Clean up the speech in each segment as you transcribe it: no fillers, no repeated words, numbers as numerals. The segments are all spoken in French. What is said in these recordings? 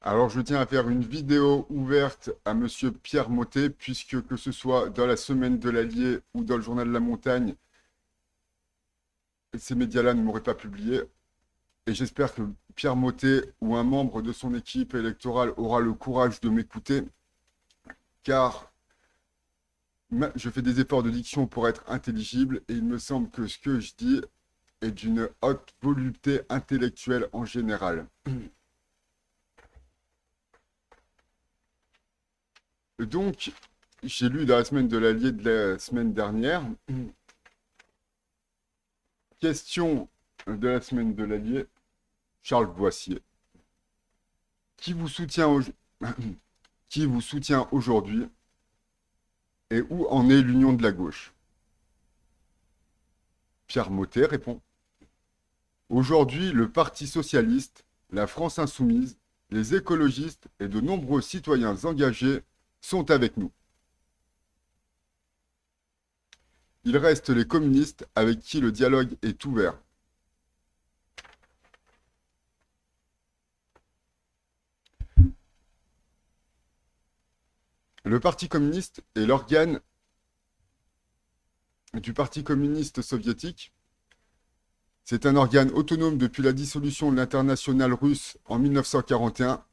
Alors, je tiens à faire une vidéo ouverte à Monsieur Pierre Mottet, puisque que ce soit dans la semaine de l'Allier ou dans le journal de la Montagne, ces médias-là ne m'auraient pas publié. Et j'espère que Pierre Mottet ou un membre de son équipe électorale aura le courage de m'écouter, car je fais des efforts de diction pour être intelligible, et il me semble que ce que je dis est d'une haute volupté intellectuelle en général. Donc, j'ai lu dans la semaine de l'Allier de la semaine dernière. Question de la semaine de l'Allier, Charles Boissier. Qui vous soutient, qui vous soutient aujourd'hui et où en est l'union de la gauche? Pierre Mottet répond. Aujourd'hui, le Parti socialiste, la France insoumise, les écologistes et de nombreux citoyens engagés sont avec nous. Il reste les communistes avec qui le dialogue est ouvert. Le Parti communiste est l'organe du Parti communiste soviétique. C'est un organe autonome depuis la dissolution de l'internationale russe en 1941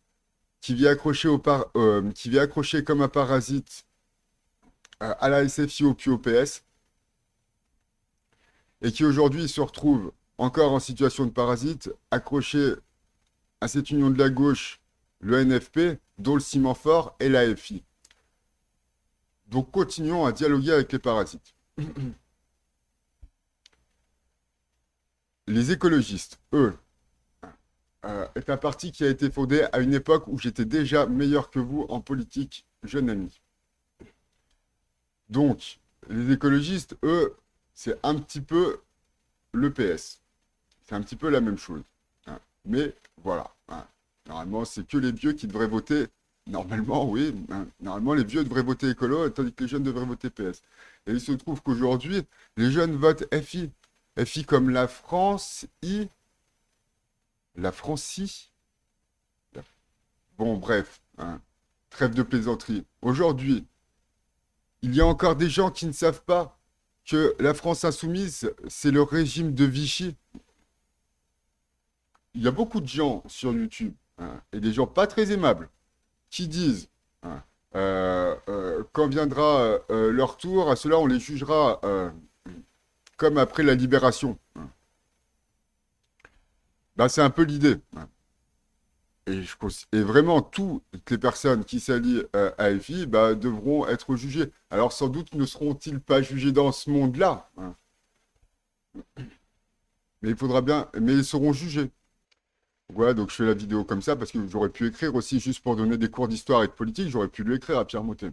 qui vient accrocher comme un parasite à la SFIO puis au PS et qui aujourd'hui se retrouve encore en situation de parasite, accroché à cette union de la gauche, le NFP, dont le ciment fort est l'AFI. Donc continuons à dialoguer avec les parasites. Les écologistes, eux, est un parti qui a été fondé à une époque où j'étais déjà meilleur que vous en politique, jeune ami. Donc, les écologistes, eux, c'est un petit peu le PS. C'est un petit peu la même chose. Hein. Mais voilà. Hein. Normalement, c'est que les vieux qui devraient voter. Normalement, oui. Hein. Normalement, les vieux devraient voter écolo, tandis que les jeunes devraient voter PS. Et il se trouve qu'aujourd'hui, les jeunes votent FI. FI comme la France, I. La Francie. Bon, bref. Hein. Trêve de plaisanterie. Aujourd'hui, il y a encore des gens qui ne savent pas que la France insoumise, c'est le régime de Vichy. Il y a beaucoup de gens sur YouTube, hein, et des gens pas très aimables, qui disent, hein, quand viendra leur tour, à cela on les jugera comme après la libération. Hein. Bah, c'est un peu l'idée. Hein. Et vraiment, toutes les personnes qui s'allient à FI bah, devront être jugées. Alors sans doute ne seront-ils pas jugés dans ce monde-là. Hein. Mais il faudra bien. Mais ils seront jugés. Voilà, donc je fais la vidéo comme ça parce que j'aurais pu écrire aussi juste pour donner des cours d'histoire et de politique, j'aurais pu lui écrire à Pierre Mottet.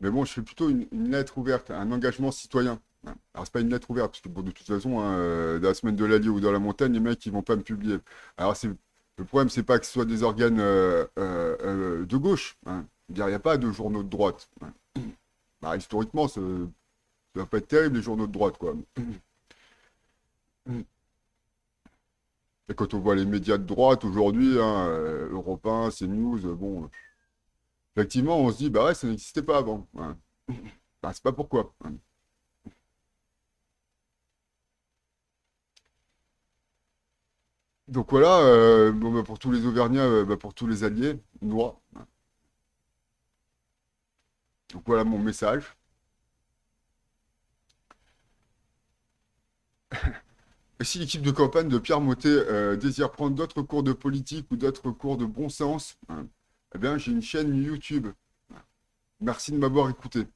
Mais bon, je fais plutôt une lettre ouverte, un engagement citoyen. Hein. Alors, c'est pas une lettre ouverte, parce que bon, de toute façon, hein, dans la semaine de l'Allier ou dans la montagne, les mecs, ils vont pas me publier. Alors, le problème, c'est pas que ce soit des organes de gauche. Hein. Il n'y a pas de journaux de droite. Hein. Bah, historiquement, ça va pas être terrible, les journaux de droite, quoi. Et quand on voit les médias de droite aujourd'hui, hein, Europe 1, CNews, bon, effectivement, on se dit, bah ouais, ça n'existait pas avant. Hein. Bah, c'est pas pourquoi. Hein. Donc voilà, bon, bah, pour tous les Auvergnats, bah, pour tous les alliés, noix. Hein. Donc voilà mon message. Et si l'équipe de campagne de Pierre Mottet désire prendre d'autres cours de politique ou d'autres cours de bon sens, hein, eh bien, j'ai une chaîne YouTube. Merci de m'avoir écouté.